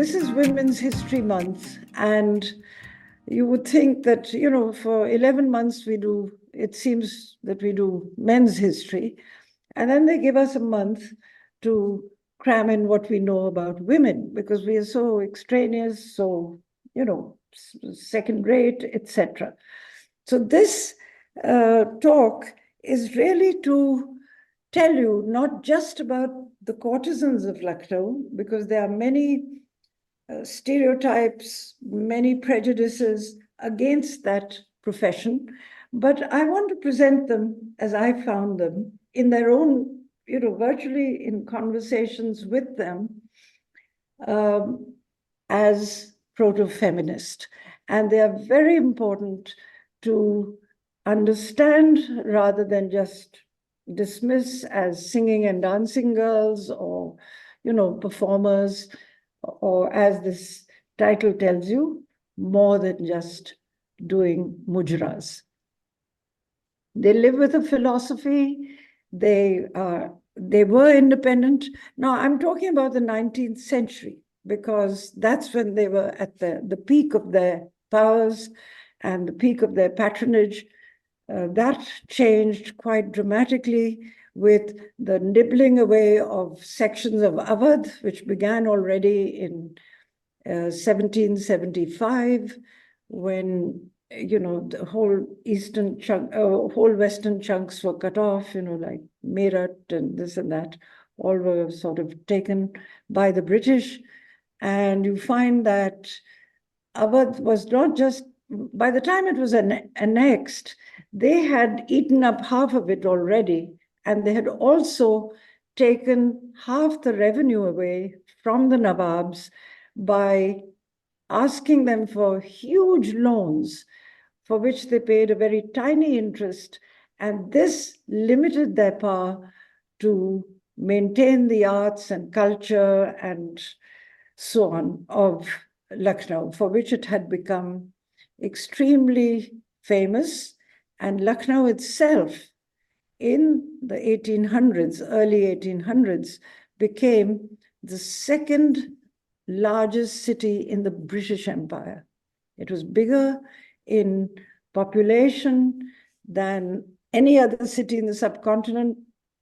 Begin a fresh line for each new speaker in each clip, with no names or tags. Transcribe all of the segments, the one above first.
this is Women's History Month, and you would think that, for 11 months it seems that we do men's history, and then they give us a month to cram in what we know about women, because we are so extraneous, so, second rate, etc. So this talk is really to tell you not just about the courtesans of Lucknow, because there are many stereotypes, many prejudices against that profession, but I want to present them as I found them in their own, virtually in conversations with them, as proto-feminist. And they are very important to understand rather than just dismiss as singing and dancing girls or, performers, or as this title tells you, more than just doing mujras. They live with a philosophy. They were independent. Now, I'm talking about the 19th century, because that's when they were at the peak of their powers and the peak of their patronage. That changed quite dramatically with the nibbling away of sections of Awadh, which began already in 1775, when, the whole eastern chunk, whole western chunks were cut off, like Meerut and this and that, all were sort of taken by the British. And you find that Awadh was not just, by the time it was annexed, they had eaten up half of it already, and they had also taken half the revenue away from the Nawabs by asking them for huge loans, for which they paid a very tiny interest, and this limited their power to maintain the arts and culture and so on of Lucknow, for which it had become extremely famous. And Lucknow itself, in the 1800s, early 1800s, became the second largest city in the British Empire. It was bigger in population than any other city in the subcontinent,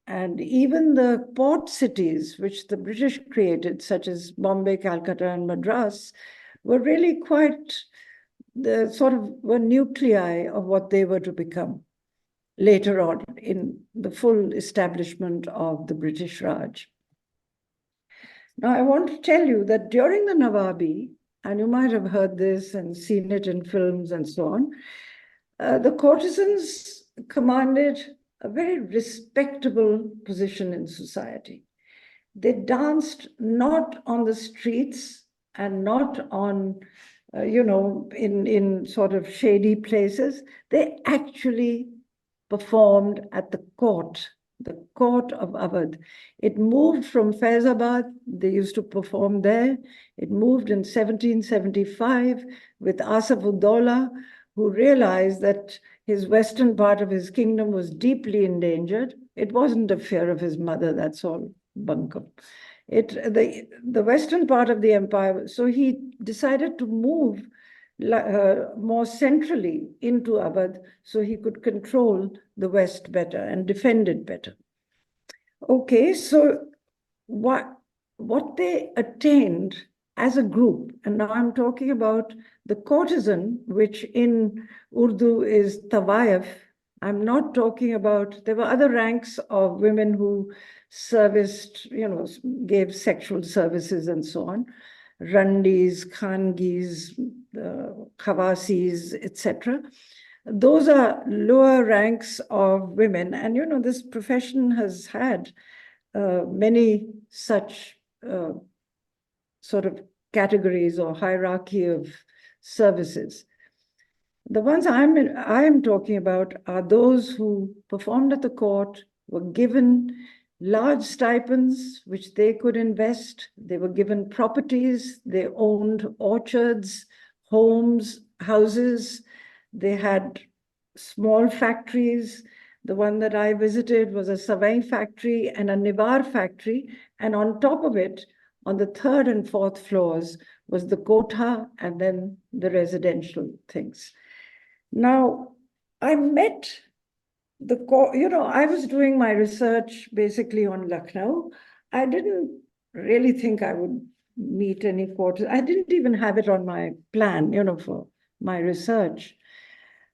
and even the port cities, which the British created, such as Bombay, Calcutta, and Madras, were really quite were nuclei of what they were to become later on in the full establishment of the British Raj. Now, I want to tell you that during the Nawabi, and you might have heard this and seen it in films and so on, the courtesans commanded a very respectable position in society. They danced not on the streets and not on, in sort of shady places. They actually performed at the court of Awadh. It moved from Faizabad. They used to perform there. It moved in 1775 with Asaf-ud-Dawla, who realized that his western part of his kingdom was deeply endangered. It wasn't a fear of his mother, that's all bunkum. The western part of the empire, so he decided to move more centrally into Awadh so he could control the West better and defend it better. Okay, so what they attained as a group, and now I'm talking about the courtesan, which in Urdu is tawayaf. I'm not talking about, there were other ranks of women who serviced, gave sexual services and so on. Randis, Khangis, Khawasis, etc. Those are lower ranks of women. And, this profession has had many such sort of categories or hierarchy of services. The ones I am talking about are those who performed at the court, were given large stipends, which they could invest. They were given properties. They owned orchards, homes, houses. They had small factories. The one that I visited was a savai factory and a nivar factory. And on top of it On the third and fourth floors was the kotha and then the residential things. Now, I met I was doing my research basically on Lucknow. I didn't really think I would meet any quarters. I didn't even have it on my plan, for my research.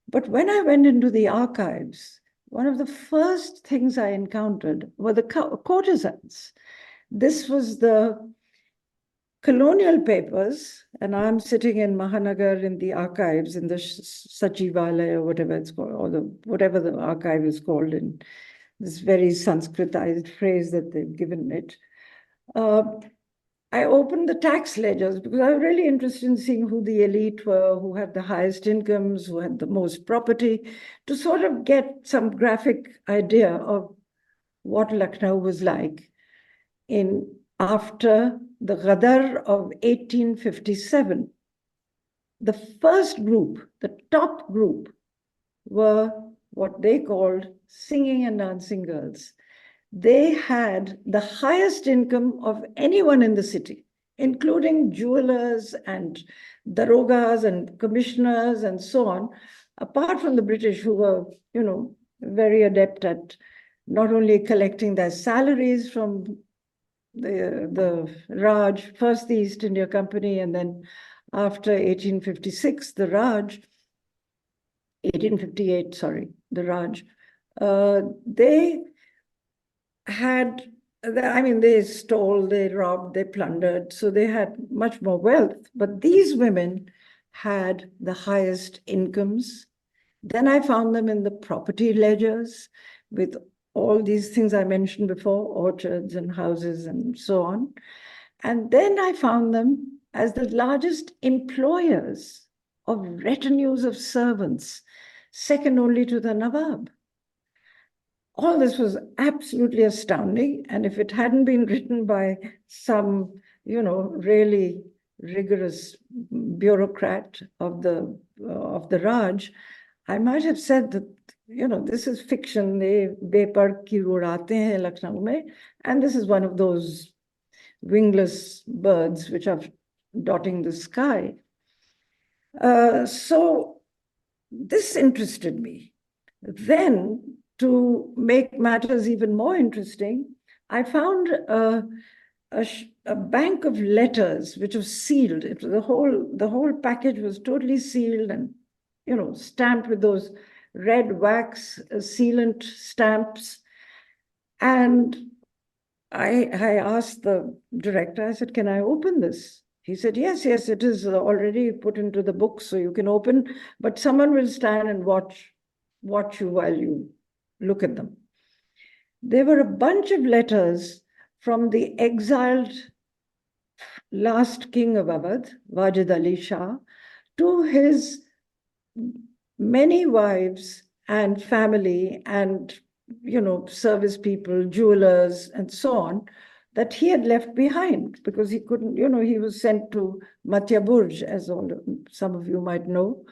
But when I went into the archives, one of the first things I encountered were the courtesans. This was the colonial papers, and I'm sitting in Mahanagar in the archives, in the Sachivalaya or whatever it's called, or whatever the archive is called, in this very Sanskritized phrase that they've given it. I opened the tax ledgers because I was really interested in seeing who the elite were, who had the highest incomes, who had the most property, to sort of get some graphic idea of what Lucknow was like after the Ghadar of 1857. The first group, the top group, were what they called singing and dancing girls. They had the highest income of anyone in the city, including jewelers and darogas and commissioners and so on, apart from the British, who were, very adept at not only collecting their salaries from the Raj, first the East India Company, and then after 1856, the Raj, 1858, sorry, the Raj, they had, they stole, they robbed, they plundered, so they had much more wealth. But these women had the highest incomes. Then I found them in the property ledgers with all these things I mentioned before, orchards and houses and so on. And then I found them as the largest employers of retinues of servants, second only to the Nawab. All this was absolutely astounding. And if it hadn't been written by some, really rigorous bureaucrat of the Raj, I might have said that, this is fiction. They bepad ki udate hain Lucknow mein, and this is one of those wingless birds which are dotting the sky. So this interested me. Then, to make matters even more interesting, I found a bank of letters which was sealed. The whole package was totally sealed and, stamped with those red wax sealant stamps. And I asked the director, I said, can I open this? He said, yes, it is already put into the book, so you can open, but someone will stand and watch you while you look at them. There were a bunch of letters from the exiled last king of Awadh, Wajid Ali Shah, to his many wives and family and, service people, jewelers, and so on, that he had left behind because he couldn't, he was sent to Matya Burj, as some of you might know.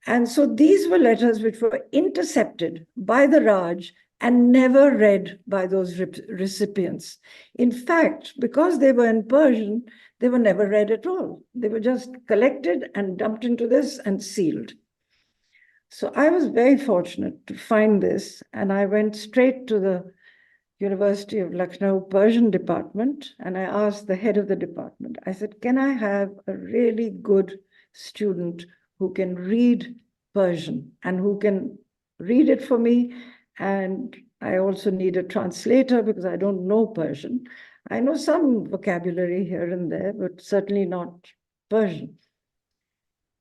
And so these were letters which were intercepted by the Raj and never read by those recipients. In fact, because they were in Persian, they were never read at all. They were just collected and dumped into this and sealed. So I was very fortunate to find this, and I went straight to the University of Lucknow Persian department, and I asked the head of the department, I said, can I have a really good student who can read Persian and who can read it for me? And I also need a translator because I don't know Persian. I know some vocabulary here and there, but certainly not Persian.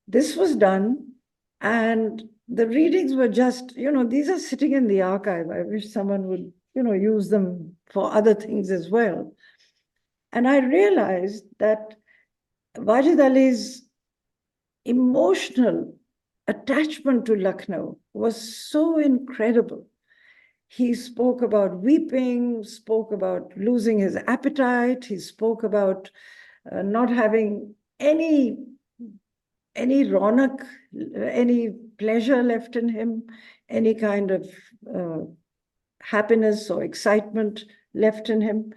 This was done, and the readings were just, these are sitting in the archive. I wish someone would, use them for other things as well. And I realized that Wajid Ali's emotional attachment to Lucknow was so incredible. He spoke about weeping, spoke about losing his appetite. He spoke about not having any ronak, any pleasure left in him, any kind of happiness or excitement left in him.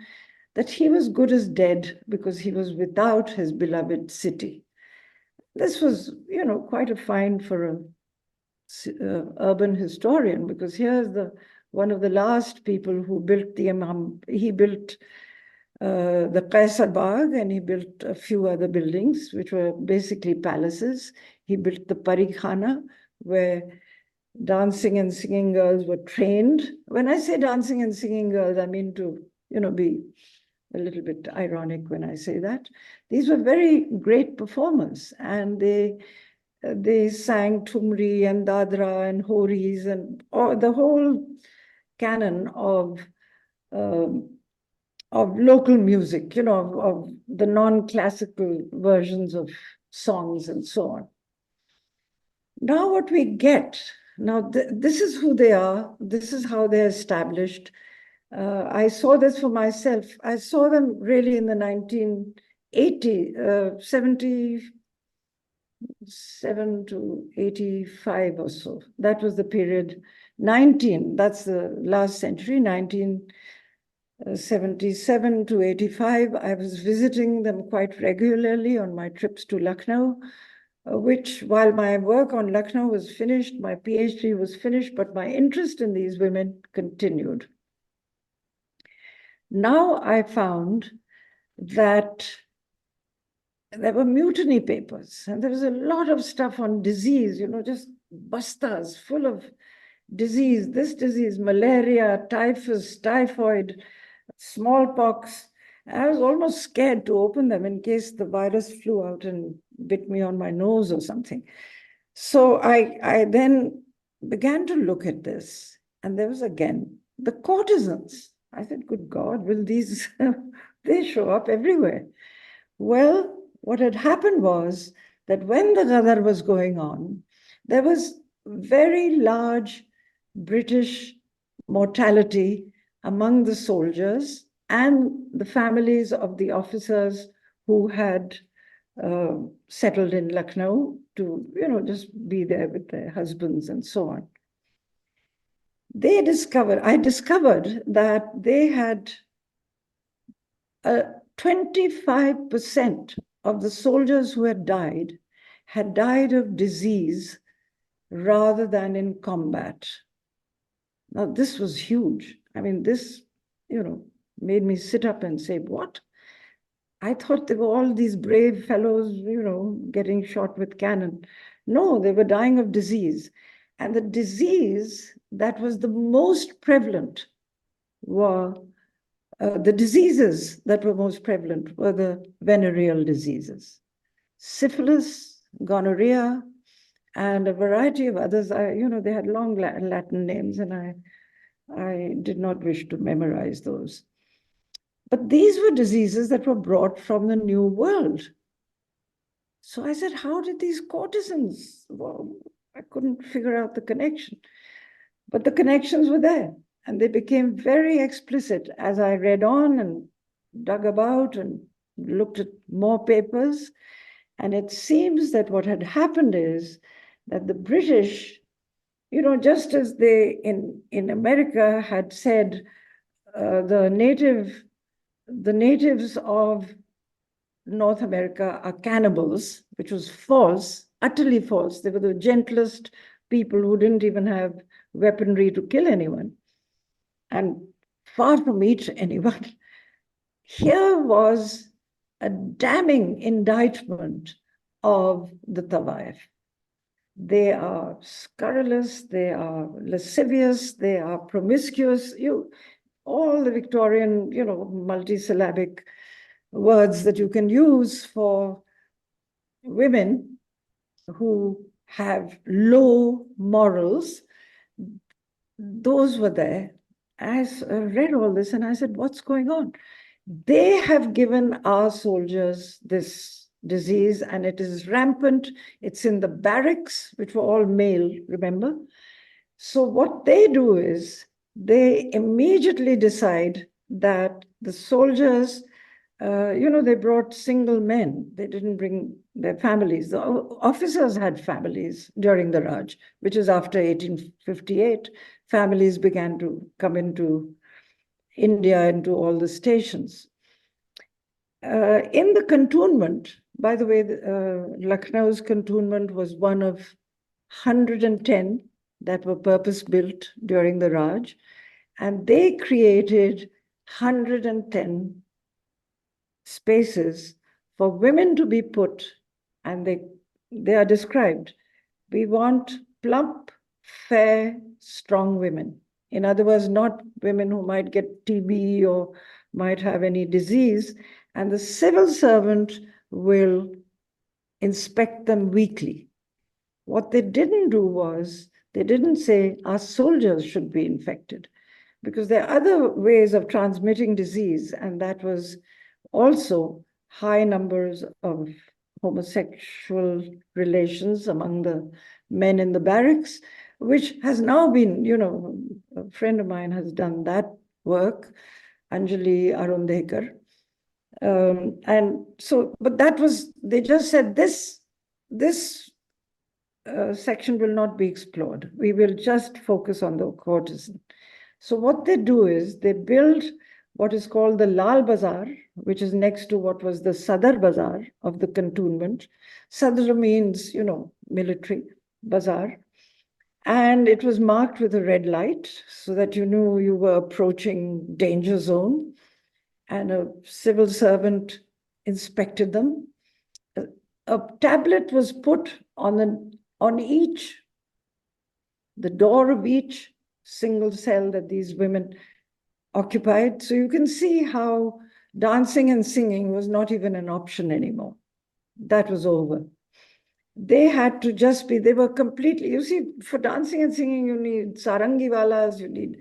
that he was good as dead because he was without his beloved city. This was, quite a find for a urban historian, because here's one of the last people who built the Imam. He built the Qaisar Bagh, and he built a few other buildings, which were basically palaces. He built the Parikhana, where dancing and singing girls were trained. When I say dancing and singing girls, I mean to, be a little bit ironic when I say that. These were very great performers, and they sang Thumri and Dadra and Horis and the whole canon of local music, of the non-classical versions of songs and so on. Now what we get, this is who they are, this is how they're established. I saw this for myself. I saw them really in the 77 to 85 or so. That was the period. That's the last century, 1977 to 85. I was visiting them quite regularly on my trips to Lucknow, which, while my work on Lucknow was finished, my PhD was finished, but my interest in these women continued. Now I found that there were mutiny papers, and there was a lot of stuff on disease, just bastas full of disease, this disease, malaria, typhus, typhoid, smallpox. I was almost scared to open them in case the virus flew out and bit me on my nose or something. So I then began to look at this, and there was again the courtesans. I said, good God, will these, they show up everywhere. Well, what had happened was that when the Ghadar was going on, there was very large British mortality among the soldiers and the families of the officers who had settled in Lucknow to, just be there with their husbands and so on. I discovered that they had 25% of the soldiers who had died of disease rather than in combat. Now, this was huge. I mean, this, made me sit up and say, what? I thought they were all these brave fellows, getting shot with cannon. No, they were dying of disease. And the disease that was the most prevalent were the diseases that were most prevalent were the venereal diseases, syphilis, gonorrhea, and a variety of others. They had long Latin names, and I did not wish to memorize those. But these were diseases that were brought from the New World. So I said, how did these courtesans? Well, I couldn't figure out the connection. But the connections were there. And they became very explicit as I read on and dug about and looked at more papers. And it seems that what had happened is that the British, just as they in America had said, the natives of North America are cannibals, which was false, utterly false. They were the gentlest people who didn't even have weaponry to kill anyone, and far from eat anyone. Here was a damning indictment of the Tawaif. They are scurrilous, they are lascivious, they are promiscuous. All the Victorian, multisyllabic words that you can use for women who have low morals, those were there. I read all this and I said, what's going on? They have given our soldiers this disease, and it is rampant. It's in the barracks, which were all male, remember? So what they do is they immediately decide that the soldiers, they brought single men. They didn't bring their families. The officers had families during the Raj, which is after 1858. Families began to come into India, into all the stations. In the cantonment, by the way, Lucknow's cantonment was one of 110 that were purpose-built during the Raj, and they created 110 spaces for women to be put, and they are described. We want plump, fair, strong women. In other words, not women who might get TB or might have any disease, and the civil servant will inspect them weekly. What they didn't do was, they didn't say our soldiers should be infected, because there are other ways of transmitting disease, and that was also high numbers of homosexual relations among the men in the barracks, which has now been, a friend of mine has done that work, Anjali Arundekar. And so, but that was, they just said this section will not be explored. We will just focus on the courtesan. So what they do is they build what is called the Lal Bazaar, which is next to what was the Sadar Bazaar of the cantonment. Sadar means, military bazaar. And it was marked with a red light so that you knew you were approaching danger zone. And a civil servant inspected them. A tablet was put on each, the door of each single cell that these women occupied. So you can see how dancing and singing was not even an option anymore. That was over. They had to just be, they were completely, you see, for dancing and singing, you need sarangiwalas, you need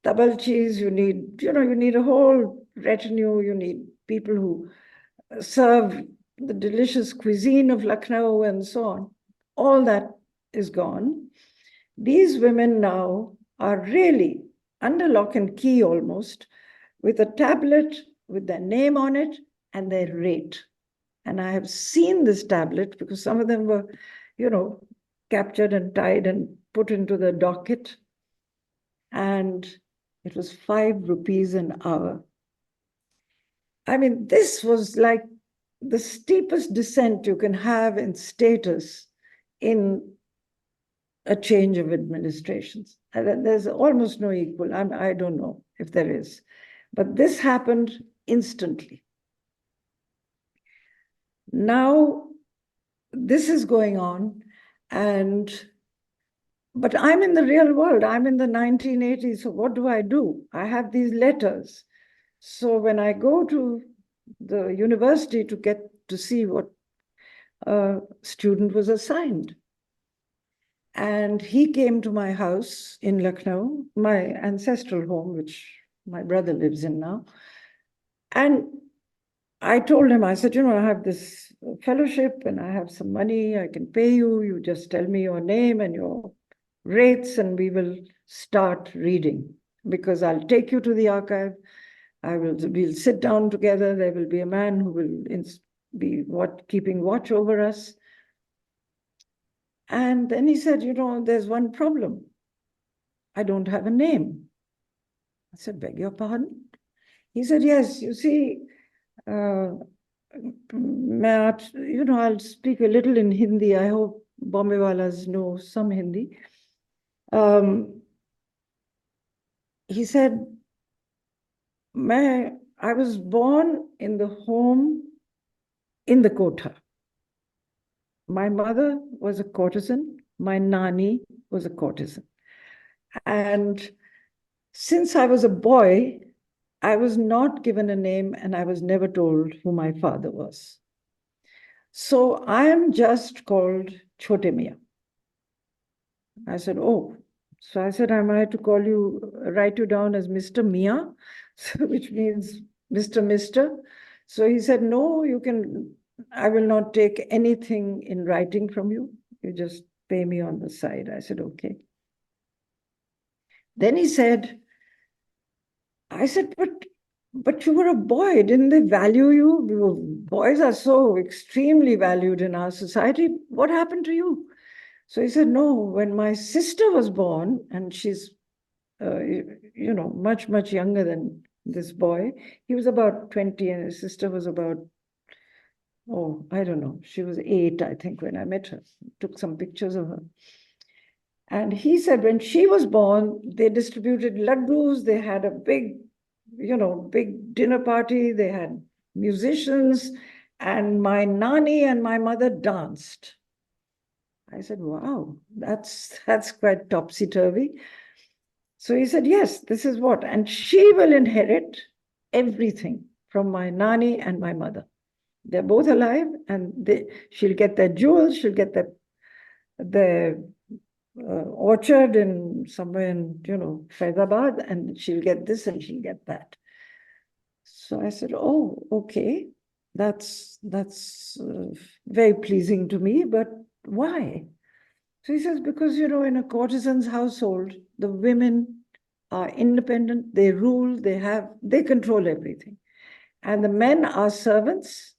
tabalchis, you need a whole retinue, you need people who serve the delicious cuisine of Lucknow and so on. All that is gone. These women now are really under lock and key almost, with a tablet with their name on it and their rate. And I have seen this tablet because some of them were, captured and tied and put into the docket. And it was 5 rupees an hour. I mean, this was like the steepest descent you can have in status in a change of administrations. There's almost no equal. I don't know if there is. But this happened instantly. Now, this is going on, but I'm in the real world. I'm in the 1980s, so what do? I have these letters. So when I go to the university to get to see what a student was assigned, and he came to my house in Lucknow, my ancestral home, which my brother lives in now. And I told him, I said, I have this fellowship and I have some money, I can pay you. You just tell me your name and your rates and we will start reading, because I'll take you to the archive. We'll sit down together. There will be a man who will be keeping watch over us. And then he said, there's one problem. I don't have a name. I said, beg your pardon? He said, yes, you see, I'll speak a little in Hindi. I hope Bombay walas know some Hindi. He said, I was born in the home in the Kotha. My mother was a courtesan. My nani was a courtesan. And since I was a boy, I was not given a name and I was never told who my father was. So I am just called Chote Mia. I said, oh. So I said, am I to write you down as Mr. Mia, which means Mr. So he said, no, I will not take anything in writing from you. You just pay me on the side. I said, okay. Then he said, but you were a boy. Didn't they value you? Boys are so extremely valued in our society. What happened to you? So he said, no, when my sister was born, and she's, much, much younger than this boy. He was about 20 and his sister was about, oh, I don't know. She was 8, I think, when I met her. Took some pictures of her. And he said when she was born, they distributed laddus. They had a big, big dinner party. They had musicians. And my nani and my mother danced. I said, wow, that's quite topsy-turvy. So he said, yes, this is what. And she will inherit everything from my nani and my mother. They're both alive, and she'll get their jewels, she'll get the orchard in somewhere in, Faizabad, and she'll get this and she'll get that. So I said, oh, okay, that's very pleasing to me, but why? So he says, because, in a courtesan's household, the women are independent, they rule, they control everything. And the men are servants.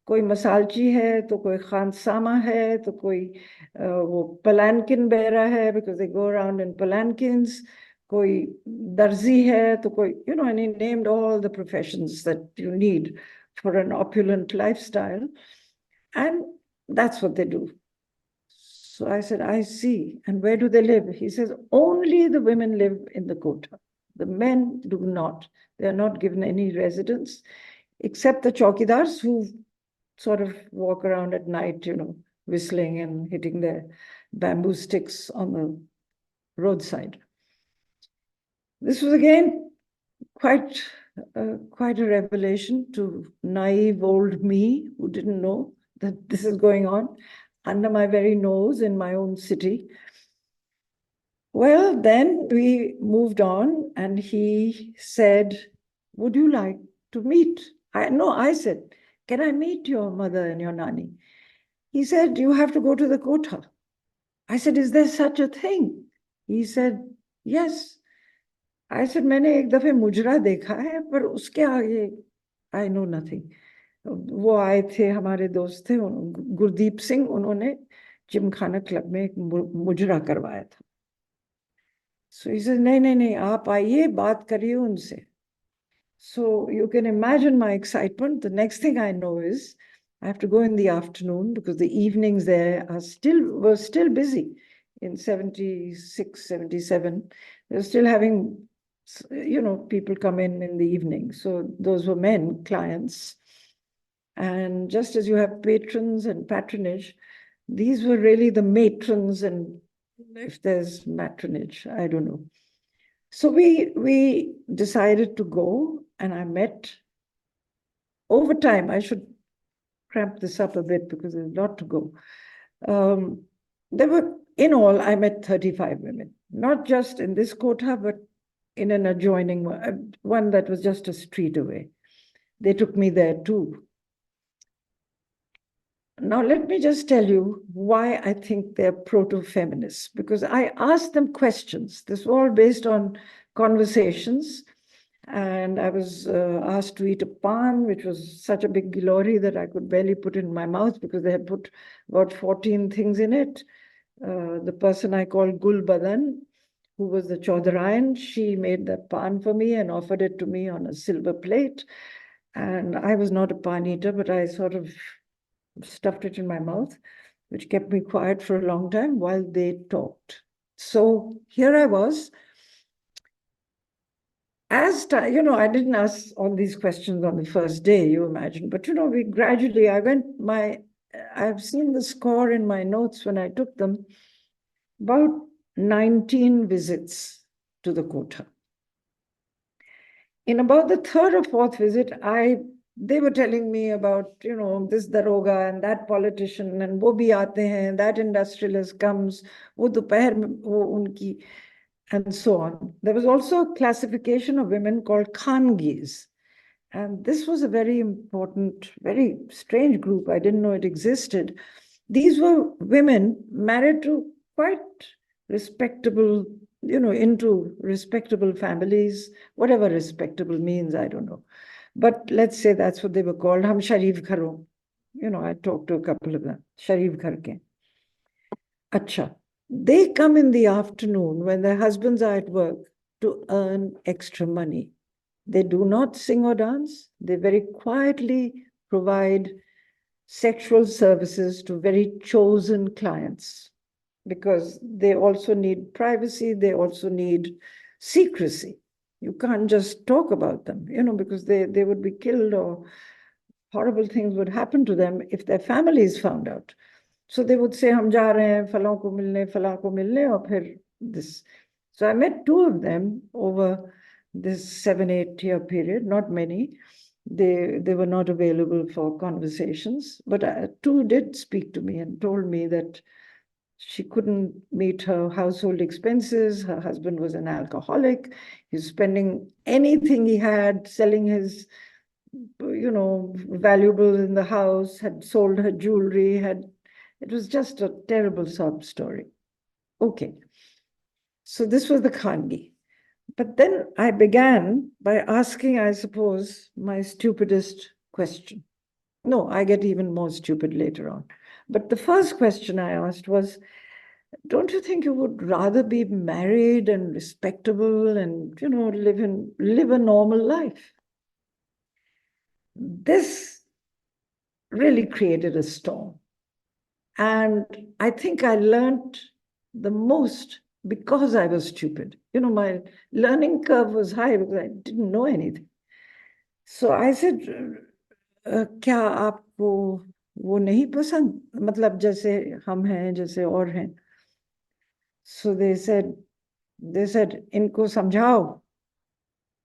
कोई मसालची है तो कोई खानसामा है तो कोई वो palanquin bearer है because they go around in palanquins, कोई दर्जी है तो कोई, and he named all the professions that you need for an opulent lifestyle, and that's what they do. So I said, I see. And where do they live? He says, only the women live in the kota. The men do not. They are not given any residence, except the chowkidars who sort of walk around at night, whistling and hitting their bamboo sticks on the roadside. This was again quite a revelation to naive old me who didn't know that this is going on under my very nose in my own city. Well, then we moved on and he said, would you like to meet? I said, can I meet your mother and your nani? He said, you have to go to the kota. I said, is there such a thing? He said, yes. I said, मैंने एक दफे मुजरा देखा है पर उसके आगे I know nothing. वो आए थे, हमारे दोस्त थे, गुरदीप सिंह, उन्होंने जिमखाना क्लब में एक मुजरा करवाया था. So he says, नहीं, आप आइए, बात करिए उनसे. So you can imagine my excitement. The next thing I know is I have to go in the afternoon because the evenings there were still busy in 76, 77. They're still having, people come in the evening. So those were men, clients. And just as you have patrons and patronage, these were really the matrons, and if there's matronage, I don't know. So we decided to go, and I met, over time, I should cramp this up a bit because there's a lot to go. There were, in all, I met 35 women, not just in this kota, but in an adjoining one that was just a street away. They took me there too. Now, let me just tell you why I think they're proto-feminists, because I asked them questions. This was all based on conversations. And I was asked to eat a pan, which was such a big gilori that I could barely put in my mouth because they had put about 14 things in it. The person I called Gul Badan, who was the Chaudharayan, she made that pan for me and offered it to me on a silver plate. And I was not a pan eater, but I sort of stuffed it in my mouth, which kept me quiet for a long time while they talked. So here I was. As time, I didn't ask all these questions on the first day, you imagine, but we gradually, I've seen the score in my notes when I took them, about 19 visits to the kota. In about the third or fourth visit, they were telling me about, this daroga and that politician, and wo bhi aate hain, that industrialist comes, wo dopaher mein, wo unki, and so on. There was also a classification of women called khangis. And this was a very important, very strange group. I didn't know it existed. These were women married to quite respectable, into respectable families, whatever respectable means, I don't know. But let's say that's what they were called. Hum Sharif Gharo. I talked to a couple of them. Sharif Ghar ke. Acha. They come in the afternoon when their husbands are at work to earn extra money. They do not sing or dance. They very quietly provide sexual services to very chosen clients because they also need privacy. They also need secrecy. You can't just talk about them, because they would be killed or horrible things would happen to them if their families found out. So they would say, "Hum ja rahe hain, falan ko milne, aur phir this." So I met two of them over this 7-8 year period, not many. They were not available for conversations, but two did speak to me and told me that she couldn't meet her household expenses. Her husband was an alcoholic. He was spending anything he had, selling his valuables in the house, had sold her jewelry, it was just a terrible sob story. Okay. So this was the Khangi. But then I began by asking, I suppose, my stupidest question. No, I get even more stupid later on. But the first question I asked was, don't you think you would rather be married and respectable and, live a normal life? This really created a storm. And I think I learned the most because I was stupid. My learning curve was high because I didn't know anything. So I said, क्या आपको वो नहीं पसंद? मतलब जैसे हम हैं, जैसे और हैं. So they said, इनको समझाओ.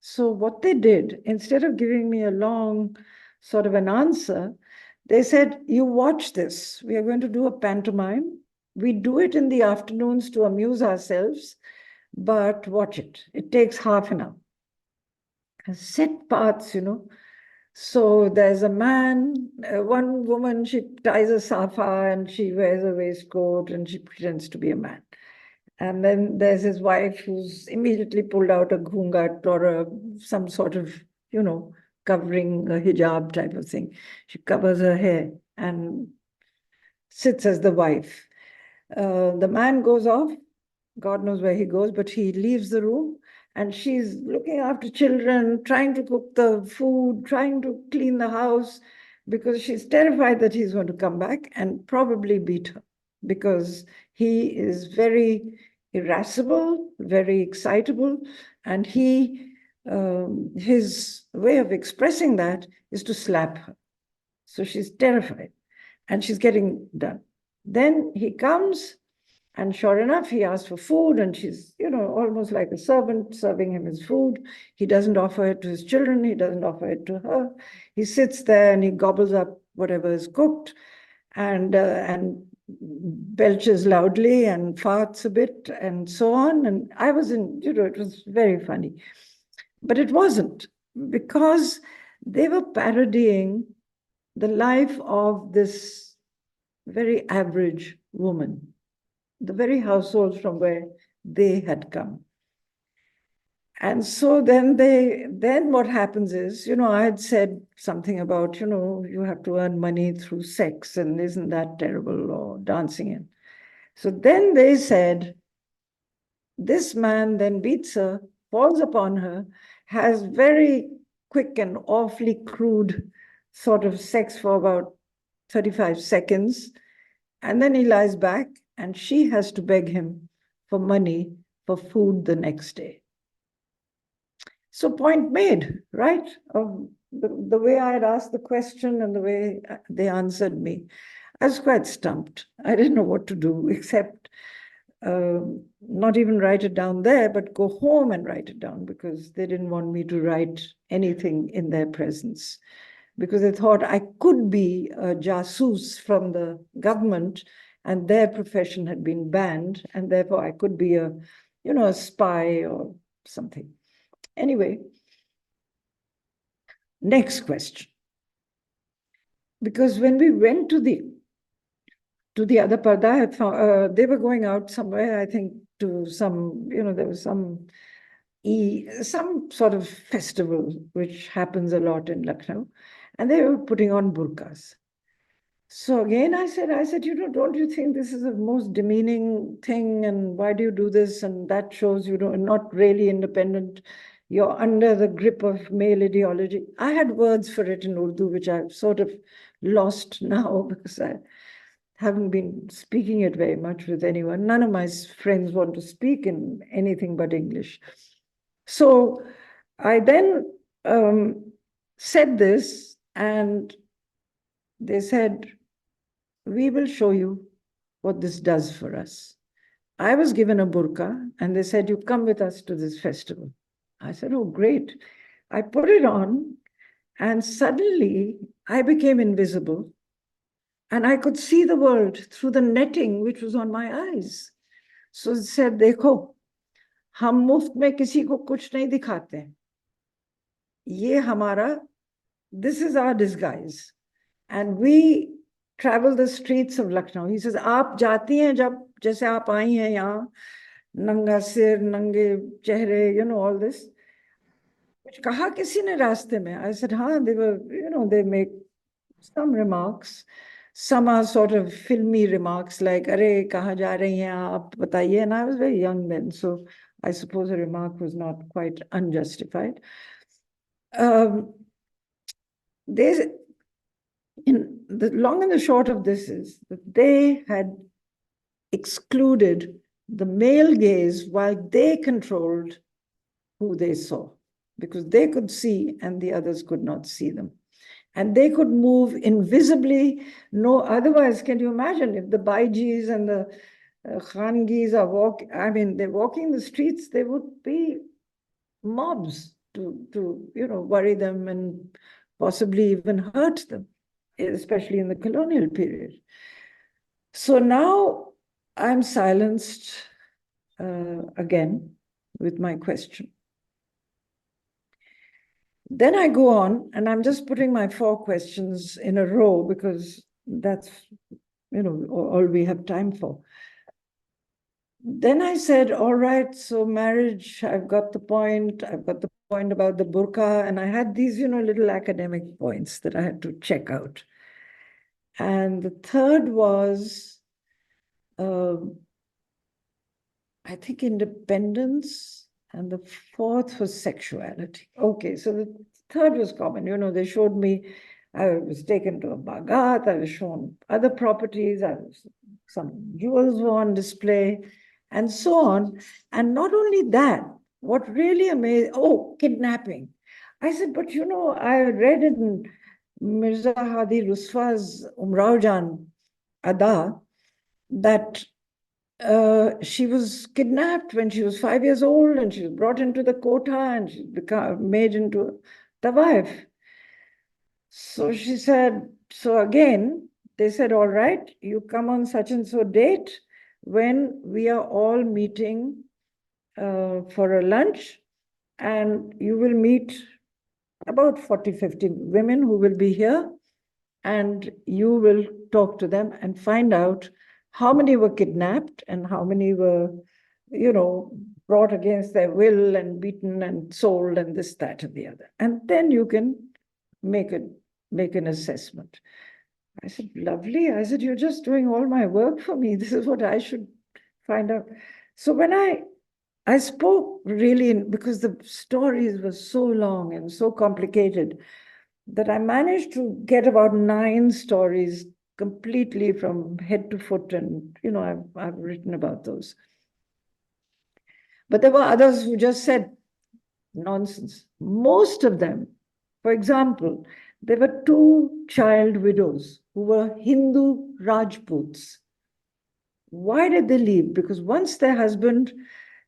So what they did, instead of giving me a long sort of an answer, they said, you watch this. We are going to do a pantomime. We do it in the afternoons to amuse ourselves, but watch it. It takes half an hour. Set parts, So there's a man, one woman, she ties a safa and she wears a waistcoat and she pretends to be a man. And then there's his wife who's immediately pulled out a ghungat or some sort of, covering a hijab type of thing. She covers her hair and sits as the wife. The man goes off, God knows where he goes, but he leaves the room and she's looking after children, trying to cook the food, trying to clean the house because she's terrified that he's going to come back and probably beat her because he is very irascible, very excitable, and his way of expressing that is to slap her. So she's terrified and she's getting done. Then he comes and sure enough, he asks for food and she's, almost like a servant serving him his food. He doesn't offer it to his children. He doesn't offer it to her. He sits there and he gobbles up whatever is cooked and belches loudly and farts a bit and so on. And I was it was very funny. But it wasn't because they were parodying the life of this very average woman, the very households from where they had come. And so then what happens is, I had said something about, you have to earn money through sex and isn't that terrible, or dancing in. So then they said, this man then beats her, falls upon her, has very quick and awfully crude sort of sex for about 35 seconds. And then he lies back and she has to beg him for money for food the next day. So point made, right? The way I had asked the question and the way they answered me, I was quite stumped. I didn't know what to do except not even write it down there, but go home and write it down because they didn't want me to write anything in their presence because they thought I could be a jasoos from the government and their profession had been banned and therefore I could be a spy or something. Anyway, next question. Because when we went to the other parda, they were going out somewhere, I think, to some, there was some sort of festival which happens a lot in Lucknow, and they were putting on burqas. So again, I said, don't you think this is the most demeaning thing? And why do you do this? And that shows you not really independent. you're under the grip of male ideology. I had words for it in Urdu, which I've sort of lost now because I haven't been speaking it very much with anyone. None of my friends want to speak in anything but English. So I then said this, and they said, we will show you what this does for us. I was given a burqa, and they said, you come with us to this festival. I said, oh, great. I put it on, and suddenly I became invisible, and I could see the world through the netting which was on my eyes. So it said, देखो, हम मुफ्त में किसी को कुछ नहीं दिखाते. ये हमारा, this is our disguise. And we travel the streets of Lucknow. He says, आप जाती हैं जब, जैसे आप आई हैं यहाँ, नंगा सिर, नंगे चेहरे, you know, all this. कुछ कहा किसी ने रास्ते में? I said, हाँ, they were, you know, they make some remarks. Some are sort of filmy remarks like, अरे कहाँ जा रही हैं आप बताइए. And I was very young then, so I suppose the remark was not quite unjustified. They, in the long and the short of this is that they had excluded the male gaze while they controlled who they saw, because they could see and the others could not see them. And they could move invisibly. No, otherwise, can you imagine if the Baijis and the Khangis are walking, I mean, they're walking the streets, there would be mobs to you know, worry them and possibly even hurt them, especially in the colonial period. So now I'm silenced again with my question. Then I go on, and I'm just putting my 4 questions in a row because that's, you know, all we have time for. Then I said, all right, so marriage, I've got the point. I've got the point about the burqa, and I had these, you know, little academic points that I had to check out. And the third was, I think, independence. And the fourth was sexuality. Okay, so the third was common. You know, they showed me, I was taken to a bagat, I was shown other properties, some jewels were on display, and so on. And not only that, what really amazed, oh, kidnapping. I said, but you know, I read in Mirza Hadi Ruswa's Umrao Jan Ada that she was kidnapped when she was 5 years old, and she was brought into the quota, and she became made into the wife. So she said, so again, they said, all right, you come on such and so date when we are all meeting for a lunch, and you will meet about 40, 50 women who will be here, and you will talk to them and find out how many were kidnapped and how many were, you know, brought against their will and beaten and sold and this, that, and the other. And then you can make an assessment. I said, lovely. I said, you're just doing all my work for me. This is what I should find out. So when I spoke really, because the stories were so long and so complicated, that I managed to get about 9 stories completely from head to foot, and you know, I've written about those. But there were others who just said nonsense. Most of them, for example, there were 2 child widows who were Hindu Rajputs. Why did they leave? Because once their husband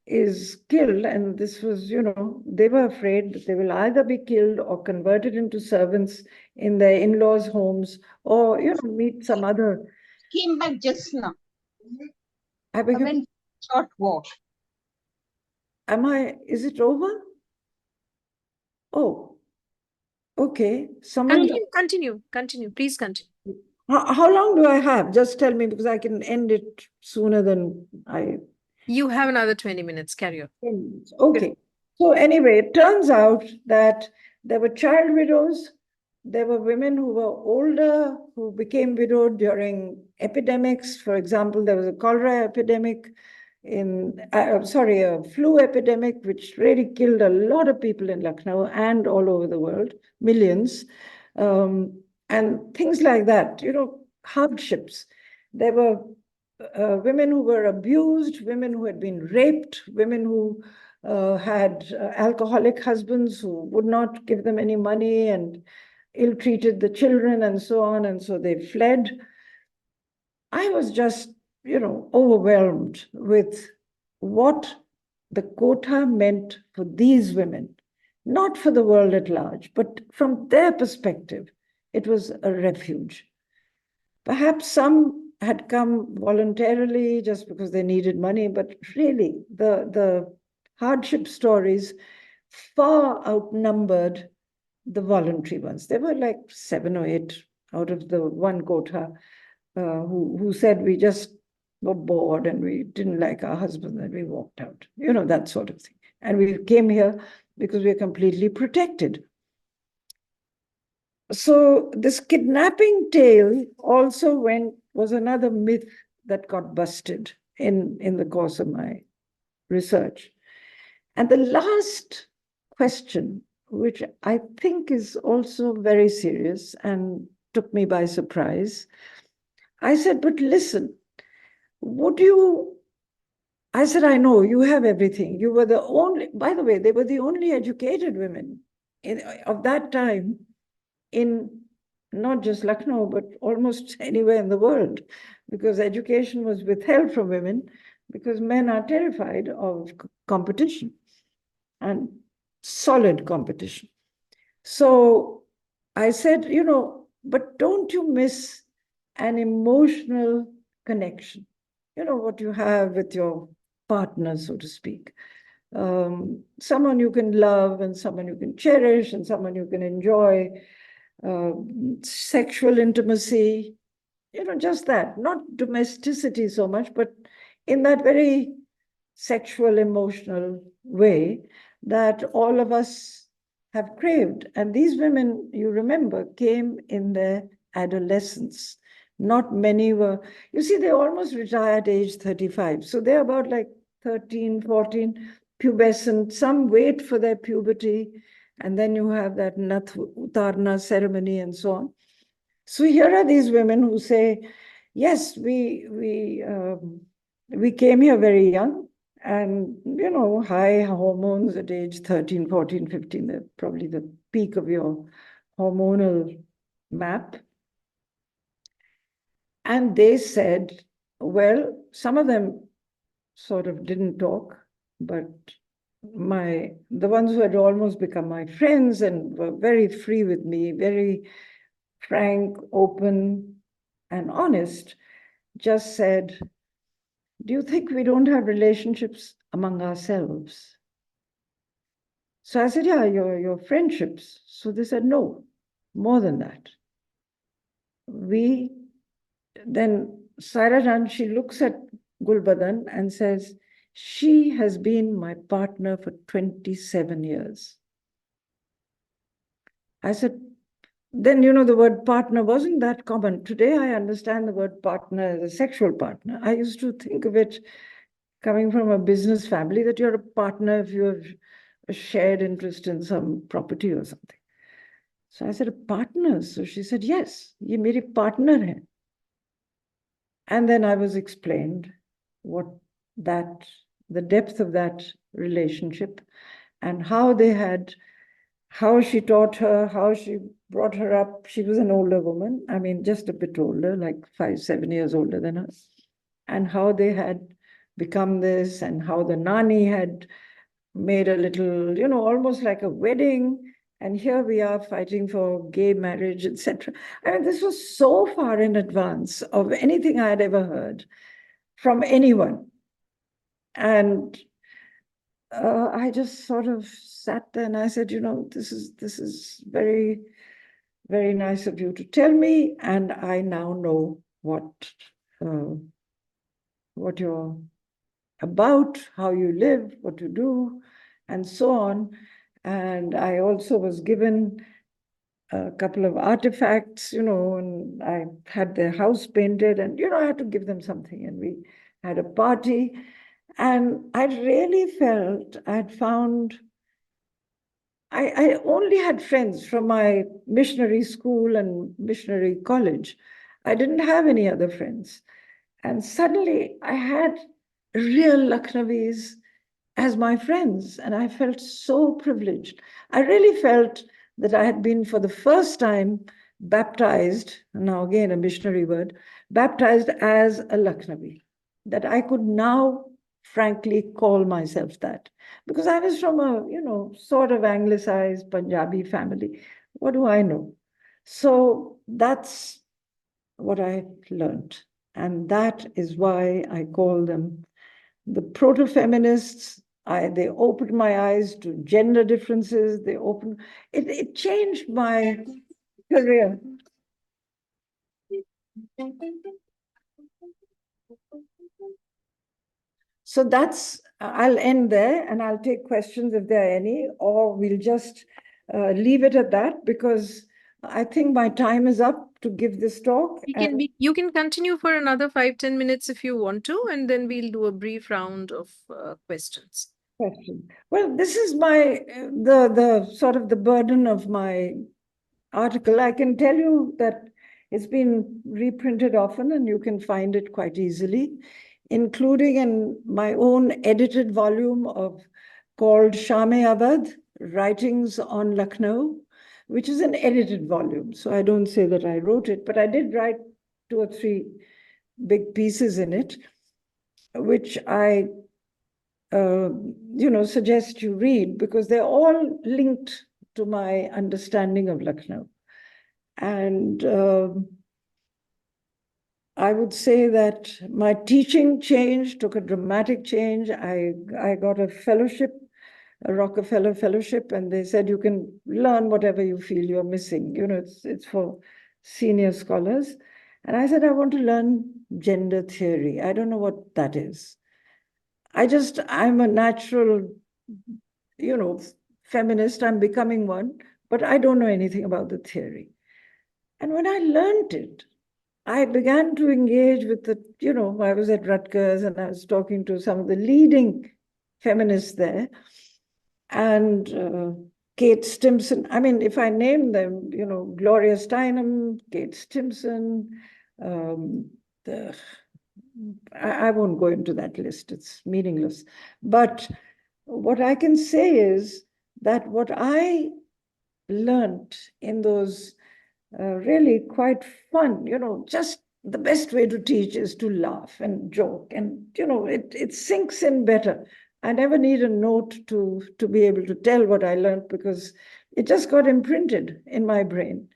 is killed, and this was, you know, they were afraid that they will either be killed or converted into servants in their in-laws' homes, or, you know, meet some other.
Came back just now.
I
went short walk.
Is it over? Oh, okay. Someone.
Continue. Please continue.
How long do I have? Just tell me, because I can end it sooner than I.
You have another 20 minutes. Carry on.
Okay. So anyway, it turns out that there were child widows. There were women who were older, who became widowed during epidemics. For example, there was a cholera epidemic a flu epidemic, which really killed a lot of people in Lucknow and all over the world, millions, and things like that, hardships. There were women who were abused, women who had been raped, women who had alcoholic husbands who would not give them any money and ill-treated the children and so on, and so they fled. I was just, overwhelmed with what the quota meant for these women, not for the world at large, but from their perspective, it was a refuge. Perhaps some had come voluntarily just because they needed money, but really the hardship stories far outnumbered the voluntary ones. There were like 7 or 8 out of the one quota who said we just were bored and we didn't like our husband and we walked out, that sort of thing. And we came here because we are completely protected. So this kidnapping tale also was another myth that got busted in the course of my research. And the last question, which I think is also very serious and took me by surprise, I said, but listen, I said, I know you have everything. You were the only, by the way, they were the only educated women of that time in not just Lucknow, but almost anywhere in the world, because education was withheld from women because men are terrified of competition and solid competition. So I said, but don't you miss an emotional connection? What you have with your partner, so to speak. Someone you can love and someone you can cherish and someone you can enjoy. Sexual intimacy, just that, not domesticity so much, but in that very sexual, emotional way that all of us have craved. And these women, you remember, came in their adolescence. Not many were, you see, they almost retired at age 35. So they're about like 13, 14, pubescent. Some wait for their puberty. And then you have that Nath Utarna ceremony and so on. So here are these women who say, yes, we came here very young and, high hormones at age 13, 14, 15, they're probably the peak of your hormonal map. And they said, well, some of them sort of didn't talk, but the ones who had almost become my friends and were very free with me, very frank, open, and honest, just said, do you think we don't have relationships among ourselves? So I said, yeah, your friendships. So they said, no, more than that. Then Sairajan, she looks at Gulbadan and says, she has been my partner for 27 years. I said, then, the word partner wasn't that common. Today, I understand the word partner as a sexual partner. I used to think of it coming from a business family, that you're a partner if you have a shared interest in some property or something. So I said, a partner? So she said, yes, ye meri partner hai. And then I was explained the depth of that relationship and how she taught her, how she brought her up. She was an older woman, I mean, just a bit older, like 5, 7 years older than us. And how they had become this, and how the Nani had made a little, almost like a wedding. And here we are fighting for gay marriage, etc. I mean, this was so far in advance of anything I had ever heard from anyone. And I just sort of sat there and I said, this is very, very nice of you to tell me. And I now know what you're about, how you live, what you do, and so on. And I also was given a couple of artifacts, and I had their house painted, and, I had to give them something. And we had a party. And I really felt I'd found, I only had friends from my missionary school and missionary college. I didn't have any other friends. And suddenly I had real Lucknowis as my friends, and I felt so privileged. I really felt that I had been, for the first time, baptized, now again a missionary word, baptized as a Lucknowi, that I could now frankly call myself that. Because I was from a, sort of anglicized Punjabi family. What do I know? So that's what I learned. And that is why I call them the proto-feminists. They opened my eyes to gender differences. It changed my career. So I'll end there and I'll take questions if there are any, or we'll just leave it at that, because I think my time is up to give this talk.
You can continue for another 5-10 minutes if you want to, and then we'll do a brief round of questions.
Question. Well, this is my the sort of the burden of my article. I can tell you that it's been reprinted often and you can find it quite easily, including in my own edited volume called Sham-e-Awadh, Writings on Lucknow, which is an edited volume. So I don't say that I wrote it, but I did write 2 or 3 big pieces in it, which I suggest you read, because they're all linked to my understanding of Lucknow. And I would say that my teaching took a dramatic change. I got a fellowship, a Rockefeller Fellowship, and they said you can learn whatever you feel you're missing. It's for senior scholars. And I said, I want to learn gender theory. I don't know what that is. I'm a natural, feminist. I'm becoming one, but I don't know anything about the theory. And when I learned it, I began to engage with I was at Rutgers and I was talking to some of the leading feminists there. And Kate Stimson, I mean, if I name them, Gloria Steinem, Kate Stimson, I won't go into that list, it's meaningless. But what I can say is that what I learned in those really quite fun, just the best way to teach is to laugh and joke, and it sinks in better. I never need a note to be able to tell what I learned, because it just got imprinted in my brain.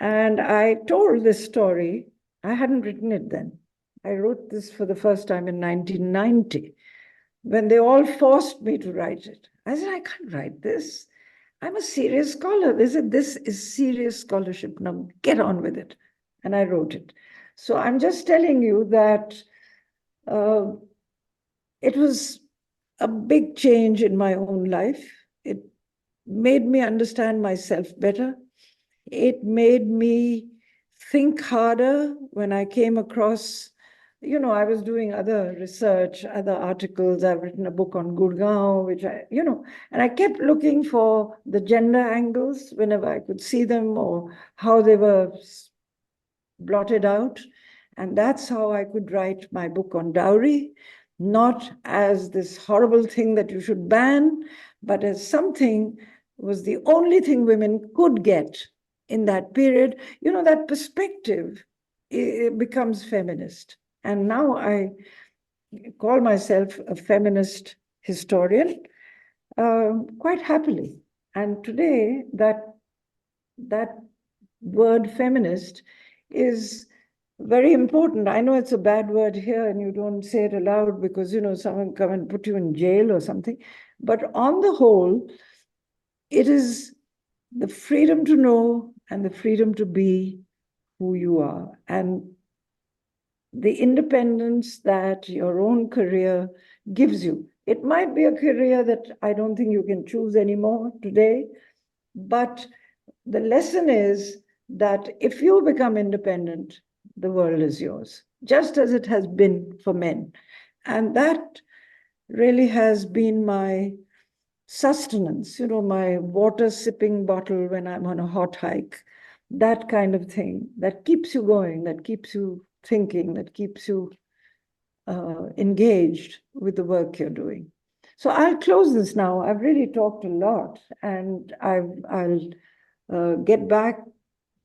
And I told this story. I hadn't written it then. I wrote this for the first time in 1990, when they all forced me to write it. I said, I can't write this. I'm a serious scholar. They said, this is serious scholarship. Now get on with it. And I wrote it. So I'm just telling you that it was a big change in my own life. It made me understand myself better. It made me think harder when I came across, I was doing other research, other articles. I've written a book on Gurgaon, which and I kept looking for the gender angles whenever I could see them, or how they were blotted out. And that's how I could write my book on dowry, not as this horrible thing that you should ban, but as something was the only thing women could get in that period. That perspective, it becomes feminist. And now I call myself a feminist historian, quite happily. And today, that word feminist is very important. I know it's a bad word here and you don't say it aloud because, someone come and put you in jail or something. But on the whole, it is the freedom to know and the freedom to be who you are, and the independence that your own career gives you. It might be a career that I don't think you can choose anymore today, but the lesson is that if you become independent, the world is yours, just as it has been for men. And that really has been my sustenance, my water sipping bottle when I'm on a hot hike, that kind of thing that keeps you going, that keeps you thinking, that keeps you engaged with the work you're doing. So I'll close this now. I've really talked a lot, and I'll get back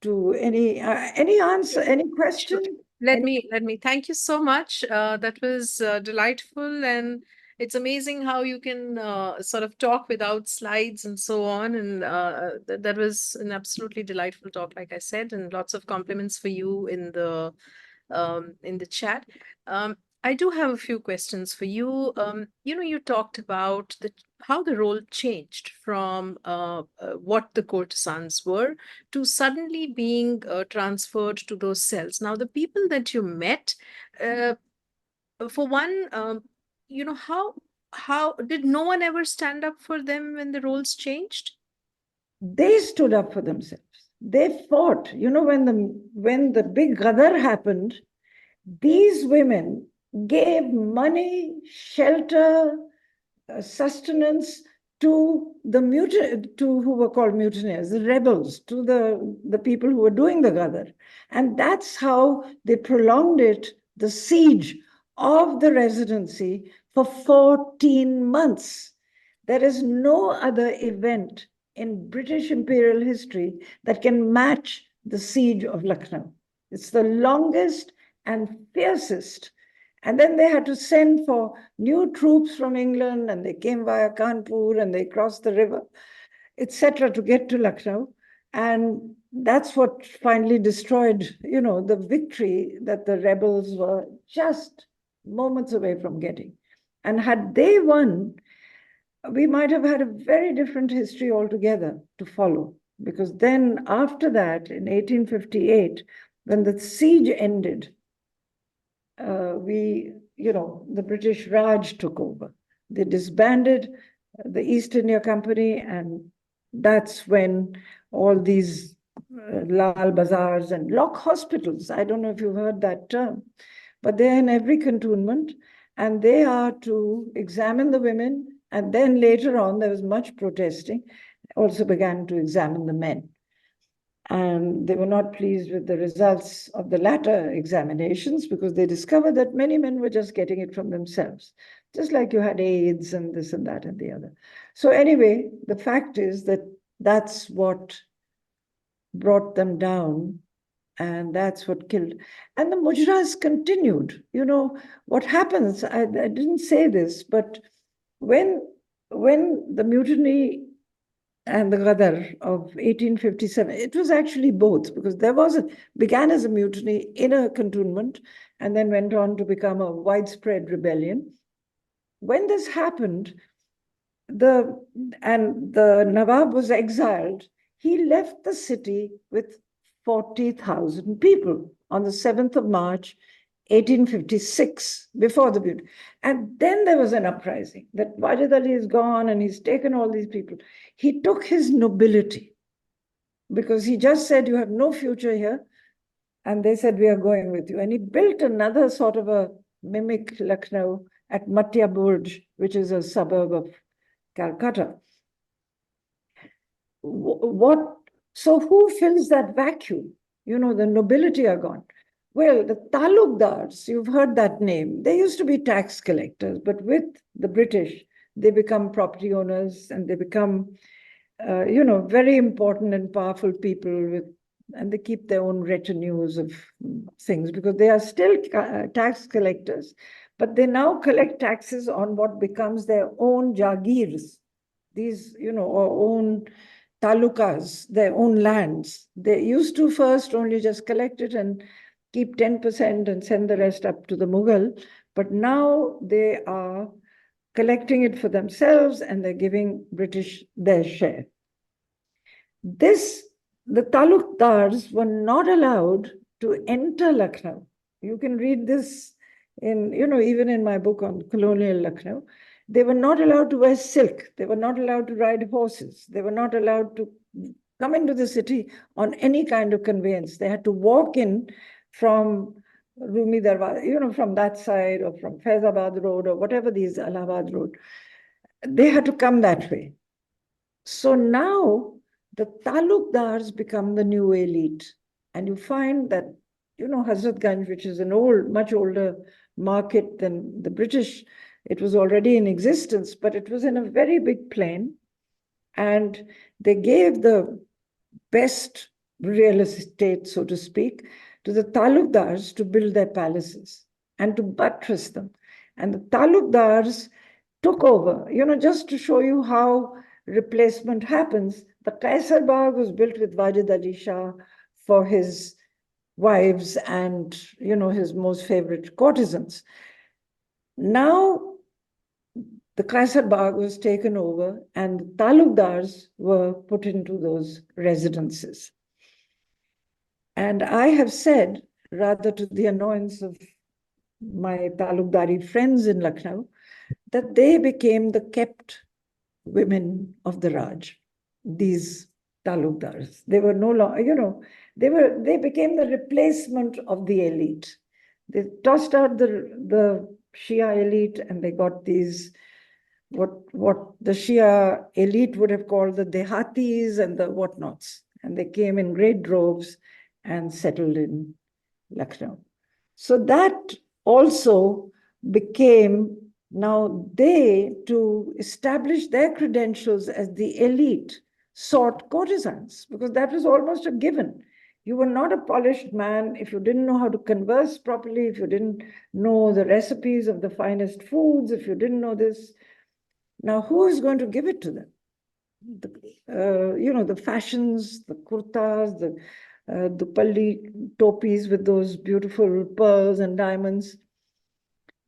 to any answer, any question.
Let me thank you so much. That was delightful, and it's amazing how you can sort of talk without slides and so on. And that was an absolutely delightful talk, like I said, and lots of compliments for you in the chat. I do have a few questions for you. You talked about how the role changed from what the courtesans were to suddenly being transferred to those cells. Now, the people that you met, for one, how did no one ever stand up for them when the roles changed?
They stood up for themselves. They fought. When the big Ghadar happened, these women gave money, shelter, sustenance to who were called mutineers, the rebels, to the people who were doing the Ghadar. And that's how they prolonged the siege of the residency for 14 months. There is no other event in British imperial history that can match the siege of Lucknow. It's the longest and fiercest. And then they had to send for new troops from England, and they came via Kanpur, and they crossed the river, etc., to get to Lucknow. And that's what finally destroyed, the victory that the rebels were just moments away from getting. And had they won, we might have had a very different history altogether to follow. Because then after that, in 1858, when the siege ended, the British Raj took over. They disbanded the East India Company, and that's when all these Lal Bazaars and lock hospitals, I don't know if you've heard that term, but they're in every cantonment, and they are to examine the women, and then later on, there was much protesting, also began to examine the men. And they were not pleased with the results of the latter examinations because they discovered that many men were just getting it from themselves, just like you had AIDS and this and that and the other. So anyway, the fact is that that's what brought them down, and that's what killed. And the mujras continued. What happens, I didn't say this, but when the mutiny and the Ghadar of 1857, it was actually both, because began as a mutiny in a cantonment and then went on to become a widespread rebellion. When this happened, the Nawab was exiled. He left the city with 40,000 people on the 7th of March, 1856, before the mutiny. And then there was an uprising that Wajid Ali is gone and he's taken all these people. He took his nobility because he just said, you have no future here. And they said, we are going with you. And he built another sort of a mimic Lucknow at Matya Burj, which is a suburb of Calcutta. So who fills that vacuum? The nobility are gone. Well, the talukdars, you've heard that name. They used to be tax collectors, but with the British, they become property owners and they become, very important and powerful people and they keep their own retinues of things because they are still tax collectors, but they now collect taxes on what becomes their own jagirs, these, or own talukas, their own lands. They used to first only just collect it and keep 10% and send the rest up to the Mughal. But now they are collecting it for themselves and they're giving British their share. The talukdars were not allowed to enter Lucknow. You can read this even in my book on colonial Lucknow. They were not allowed to wear silk. They were not allowed to ride horses. They were not allowed to come into the city on any kind of conveyance. They had to walk in from Rumi Darwaza, from that side or from Faizabad Road or whatever these Allahabad Road, they had to come that way. So now the talukdars become the new elite. And you find that, Hazratganj, which is an much older market than the British, it was already in existence, but it was in a very big plain. And they gave the best real estate, so to speak, to the talukdars to build their palaces and to buttress them. And the talukdars took over, just to show you how replacement happens. The Kaisar Bagh was built with Wajid Ali Shah for his wives and, his most favorite courtesans. Now, the Kaisar Bagh was taken over and the talukdars were put into those residences. And I have said, rather to the annoyance of my talukdari friends in Lucknow, that they became the kept women of the Raj, these talukdars. They were no longer, they became the replacement of the elite. They tossed out the Shia elite and they got these, what the Shia elite would have called the Dehatis and the whatnots. And they came in great droves and settled in Lucknow. So that also became, now they, to establish their credentials as the elite, sought courtesans, because that was almost a given. You were not a polished man if you didn't know how to converse properly, if you didn't know the recipes of the finest foods, if you didn't know this. Now, who is going to give it to them? The fashions, the kurtas, the palli topis with those beautiful pearls and diamonds.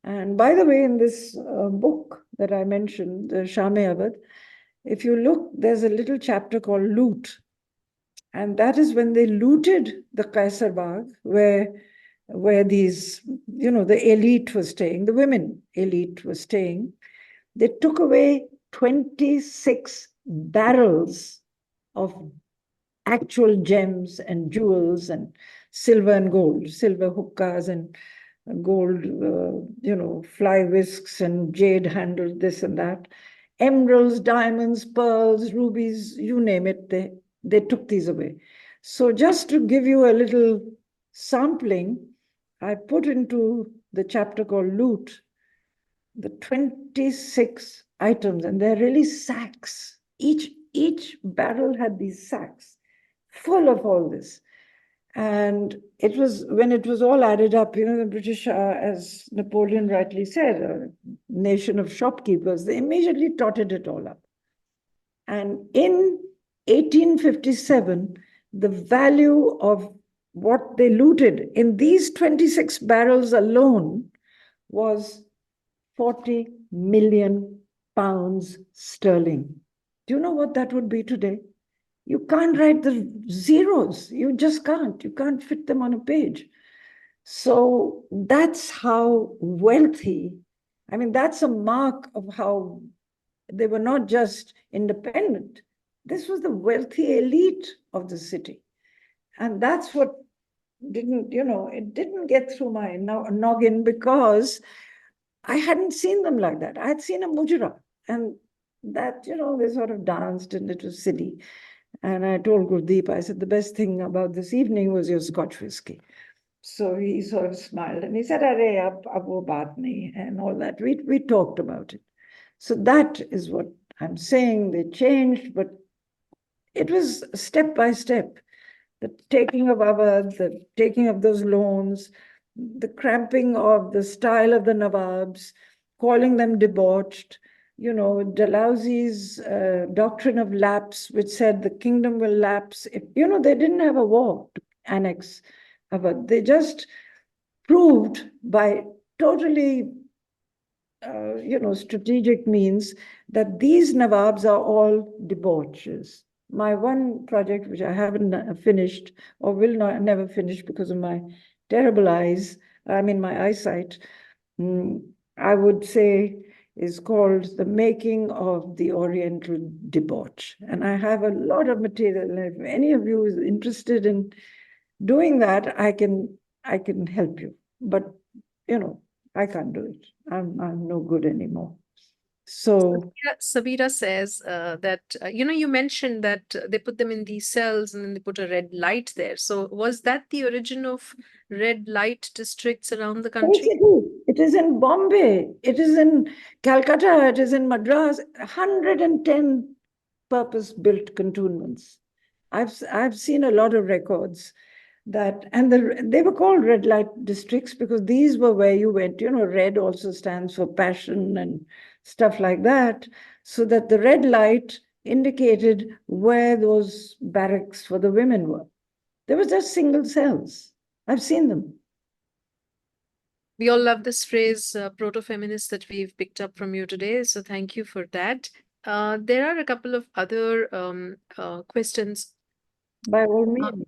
And by the way, in this book that I mentioned, Shame Awadh, if you look, there's a little chapter called Loot. And that is when they looted the Kaisar Bagh, where these, the elite was staying, the women elite was staying. They took away 26 barrels of actual gems and jewels and silver and gold, silver hookahs and gold, fly whisks and jade handled this and that, emeralds, diamonds, pearls, rubies, you name it, they took these away. So just to give you a little sampling, I put into the chapter called Loot the 26 items, and they're really sacks. Each barrel had these sacks full of all this. And it was, when it was all added up, the British are, as Napoleon rightly said, a nation of shopkeepers, they immediately totted it all up. And in 1857, the value of what they looted in these 26 barrels alone was 40 million pounds sterling. Do you know what that would be today? You can't write the zeros. You just can't. You can't fit them on a page. So that's how wealthy, that's a mark of how they were not just independent. This was the wealthy elite of the city. And that's what it didn't get through my noggin, because I hadn't seen them like that. I had seen a mujra, and that, they sort of danced and it was silly. And I told Gurdeep, I said, the best thing about this evening was your Scotch whiskey. So he sort of smiled and he said, "Arey, ab wo baat nahi," and all that. We talked about it. So that is what I'm saying. They changed, but it was step by step. The taking of Awadh, the taking of those loans, the cramping of the style of the Nawabs, calling them debauched, Dalhousie's doctrine of lapse, which said the kingdom will lapse. If, they didn't have a war to annex Awadh. They just proved by totally, strategic means that these Nawabs are all debauchers. My one project, which I haven't finished or will never finish because of my terrible eyes, my eyesight, I would say is called The Making of the Oriental Debauch. And I have a lot of material. And if any of you is interested in doing that, I can help you. but I can't do it. I'm no good anymore. So
Sabira says that, you mentioned that they put them in these cells and then they put a red light there. So was that the origin of red light districts around the
yes,
country?
it is. It is in Bombay. It is in Calcutta. It is in Madras. 110 purpose-built cantonments. I've seen a lot of records that, and they were called red light districts because these were where you went. Red also stands for passion and stuff like that. So that the red light indicated where those barracks for the women were. There was just single cells. I've seen them.
We all love this phrase, proto-feminist, that we've picked up from you today. So thank you for that. There are a couple of other questions.
By all means.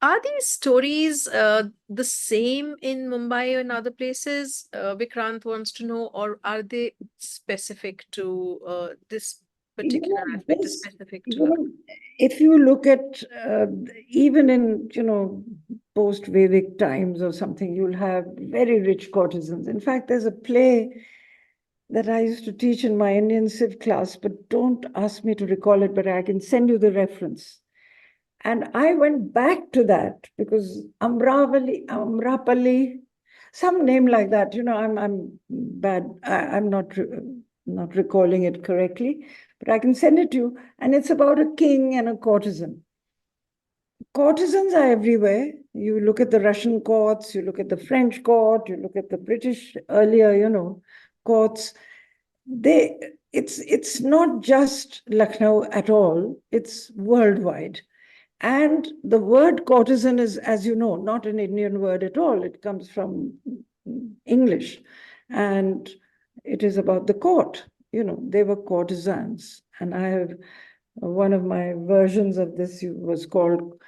Are these stories the same in Mumbai and other places? Vikrant wants to know, or are they specific to this particular aspect, is specific to
if you look at even in post-Vedic times or something, you'll have very rich courtesans. In fact, there's a play that I used to teach in my Indian Civ class, but don't ask me to recall it, but I can send you the reference. And I went back to that because Amrapali, some name like that. I'm bad. I'm not recalling it correctly, but I can send it to you. And it's about a king and a courtesan. Courtesans are everywhere. You look at the Russian courts, you look at the French court, you look at the British earlier, courts. It's not just Lucknow at all. It's worldwide. And the word courtesan is, as you know, not an Indian word at all. It comes from English. And it is about the court. They were courtesans. And I have one of my versions of this was called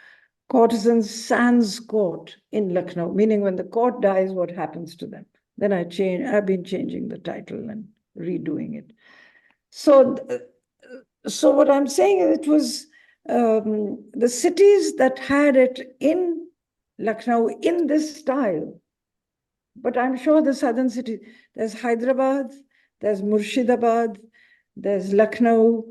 Courtesans Sans Court in Lucknow, meaning when the court dies, what happens to them? Then I've been changing the title and redoing it. So what I'm saying is it was the cities that had it in Lucknow in this style. But I'm sure the southern cities, there's Hyderabad, there's Murshidabad, there's Lucknow,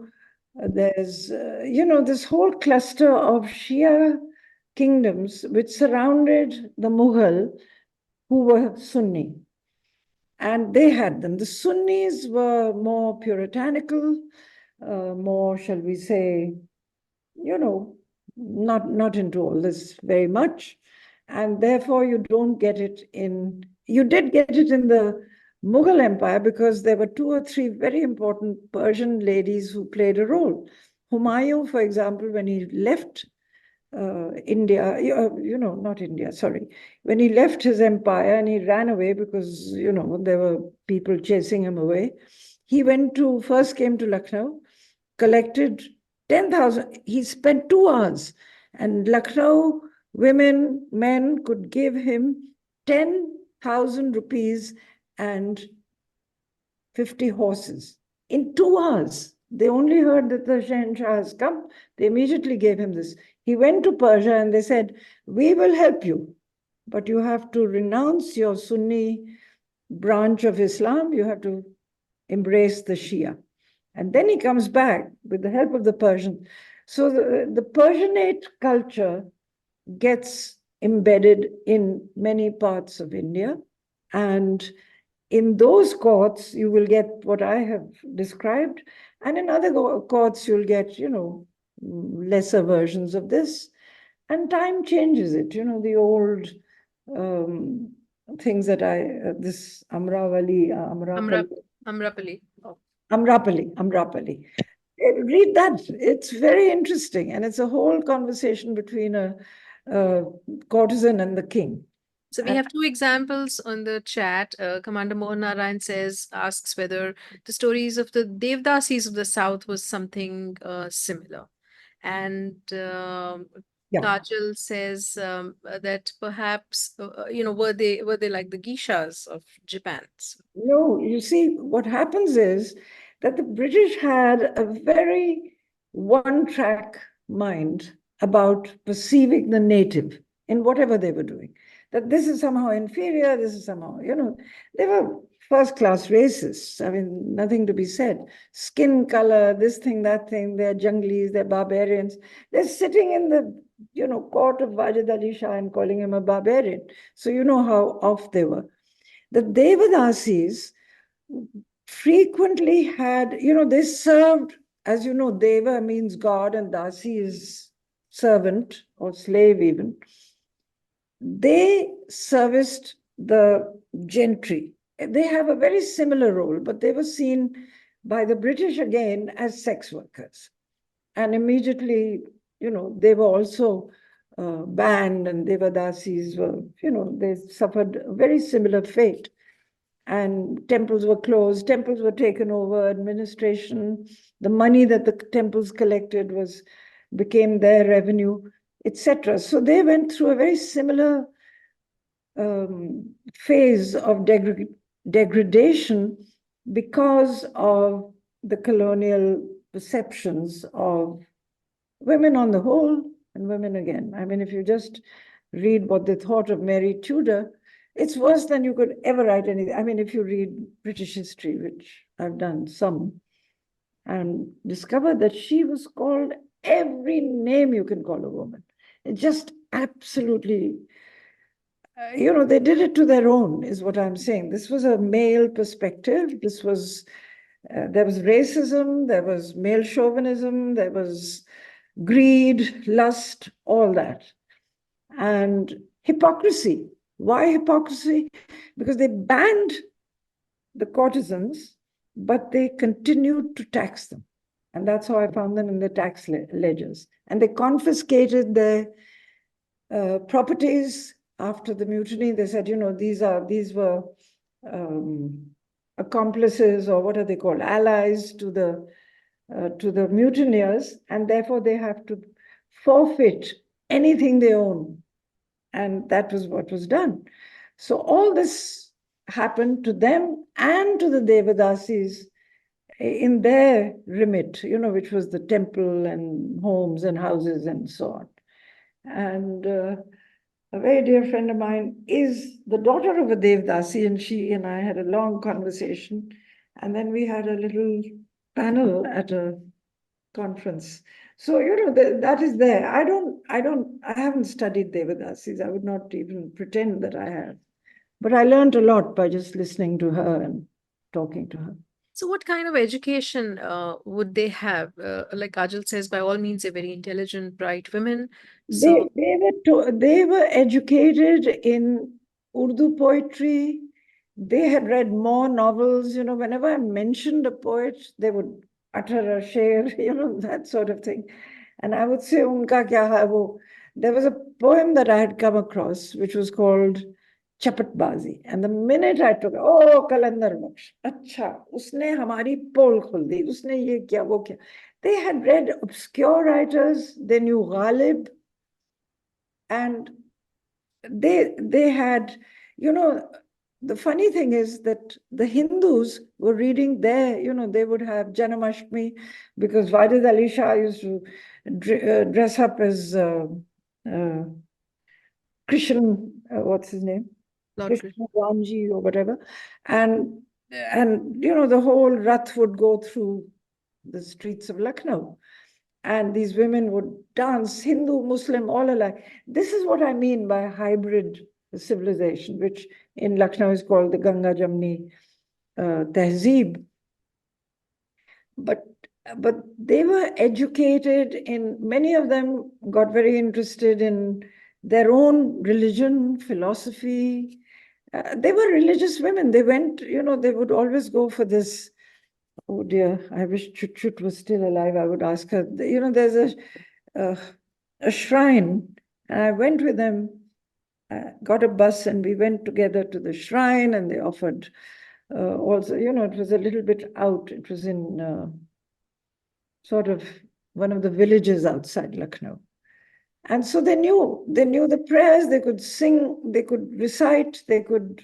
there's, this whole cluster of Shia kingdoms which surrounded the Mughal, who were Sunni. And they had them. The Sunnis were more puritanical, more, shall we say, not into all this very much. And therefore, you don't get it you did get it in the Mughal Empire because there were 2 or 3 very important Persian ladies who played a role. Humayun, for example, when he left India, not India, sorry. When he left his empire and he ran away because, there were people chasing him away, he first came to Lucknow, collected 10,000. He spent 2 hours, and Lucknow women, men could give him 10,000 rupees and 50 horses in 2 hours. They only heard that the Shahenshah has come. They immediately gave him this. He went to Persia and they said, we will help you, but you have to renounce your Sunni branch of Islam. You have to embrace the Shia. And then he comes back with the help of the Persian. So the Persianate culture gets embedded in many parts of India. And in those courts, you will get what I have described. And in other courts, you'll get, lesser versions of this. And time changes it. The old things that this Amrapali.
Oh.
Amrapali. Read that. It's very interesting. And it's a whole conversation between a courtesan and the king.
So we have 2 examples on the chat. Commander Mohan Narayan asks whether the stories of the Devdasis of the South was something similar. And Kajal says that perhaps, were they like the geishas of Japan?
No, you see, what happens is that the British had a very one-track mind about perceiving the native in whatever they were doing. that this is somehow inferior, this is somehow, they were first-class racists. I mean, nothing to be said. Skin color, this thing, that thing, they're junglis, they're barbarians. They're sitting in the, court of Wajid Ali Shah and calling him a barbarian. So you know how off they were. The Devadasis frequently had, they served, as you know, Deva means God and Dasi is servant or slave even. They serviced the gentry. They have a very similar role, but they were seen by the British again as sex workers. And immediately, they were also banned, and Devadasis were, they suffered a very similar fate. And temples were closed, temples were taken over, administration, the money that the temples collected became their revenue, etc. So they went through a very similar phase of degradation because of the colonial perceptions of women on the whole and women again. I mean, if you just read what they thought of Mary Tudor, it's worse than you could ever write anything. I mean, if you read British history, which I've done some, and discovered that she was called every name you can call a woman. It just absolutely, they did it to their own, is what I'm saying. This was a male perspective. This was, there was racism, there was male chauvinism, there was greed, lust, all that. And hypocrisy. Why hypocrisy? Because they banned the courtesans, but they continued to tax them. And that's how I found them in the tax ledgers. And they confiscated their properties after the mutiny. They said, these were accomplices, or what are they called, allies to the mutineers, and therefore they have to forfeit anything they own. And that was what was done. So all this happened to them and to the Devadasis in their remit, which was the temple and homes and houses and so on. And a very dear friend of mine is the daughter of a Devdasi, and she and I had a long conversation. And then we had a little panel at a conference. So, that is there. I haven't studied Devadasis. I would not even pretend that I have. But I learned a lot by just listening to her and talking to her.
So what kind of education would they have? Like Kajal says, by all means, they're very intelligent, bright women. So
They were educated in Urdu poetry. They had read more novels. Whenever I mentioned a poet, they would utter a sher, that sort of thing. And I would say, Unka kya hai wo. There was a poem that I had come across, which was called Chapatbazi. And the minute I took, oh, Kalandar Baksh, acha, usne hamari poll khul di, usne ye kya, wo kya. They had read obscure writers, they knew Ghalib, and they had, the funny thing is that the Hindus were reading their, they would have Janamashmi, because Wajid Ali Shah used to dress up as Krishna, what's his name?
Lord
Krishna Ramji or whatever. And the whole Rath would go through the streets of Lucknow. And these women would dance, Hindu, Muslim, all alike. This is what I mean by hybrid civilization, which in Lucknow is called the Ganga Jamni Tehzeeb. But they were educated in, many of them got very interested in their own religion, philosophy. They were religious women. They went, they would always go for this. Oh dear, I wish Chut Chut was still alive. I would ask her. There's a shrine, and I went with them, got a bus, and we went together to the shrine, and they offered also, it was a little bit out. It was in sort of one of the villages outside Lucknow. And so they knew the prayers, they could sing, they could recite, they could,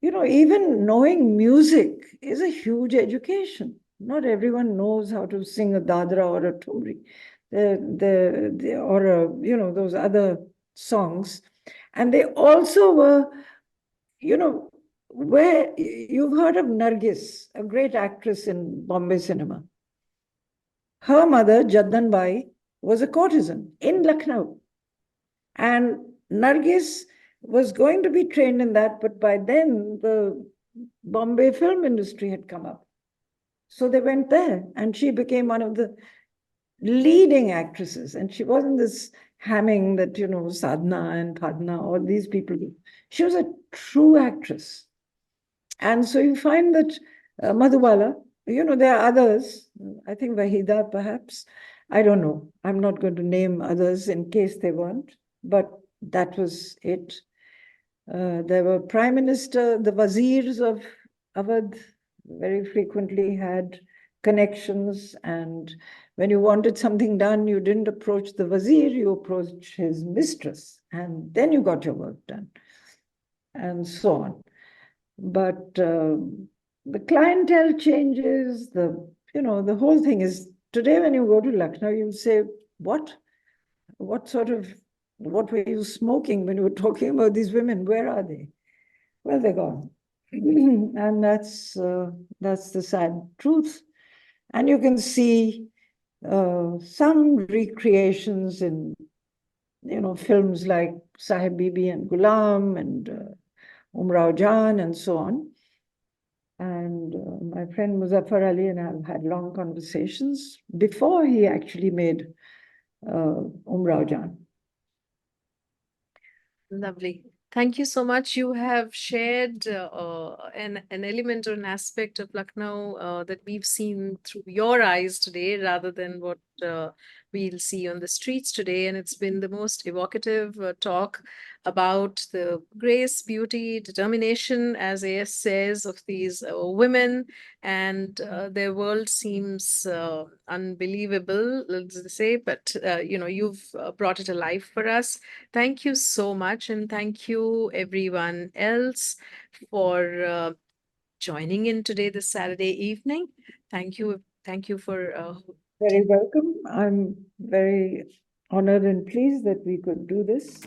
even knowing music is a huge education. Not everyone knows how to sing a dadra or a thumri, or those other songs. And they also were, you know, where you've heard of Nargis, a great actress in Bombay cinema. Her mother, Jaddan Bai, was a courtesan in Lucknow. And Nargis was going to be trained in that, but by then the Bombay film industry had come up. So they went there, and she became one of the leading actresses. And she wasn't this hamming that, you know, Sadhna and Padna, all these people do. She was a true actress. And so you find that Madhubala, you know, there are others, I think Wahida perhaps, I don't know. I'm not going to name others in case they weren't, but that was it. There were prime minister, the wazirs of Awadh very frequently had connections, and when you wanted something done, you didn't approach the wazir, you approached his mistress, and then you got your work done, and so on. But the clientele changes, you know, the whole thing is, today when you go to Lucknow, you'll say, what were you smoking when you were talking about these women? Where are they? Well, they're gone. And that's the sad truth. And you can see some recreations in, you know, films like Sahib Bibi and Gulam and Umrao Jan and so on. And my friend Muzaffar Ali and I have had long conversations before he actually made Umrao Jan.
Lovely. Thank you so much. You have shared an element or an aspect of Lucknow that we've seen through your eyes today rather than what we'll see on the streets today. And it's been the most evocative talk about the grace, beauty, determination, as AS says, of these women. And their world seems unbelievable, let's say, but you know, you've brought it alive for us. Thank you so much, and thank you everyone else for joining in today, this Saturday evening. Thank you for
Very welcome. I'm very honored and pleased that we could do this.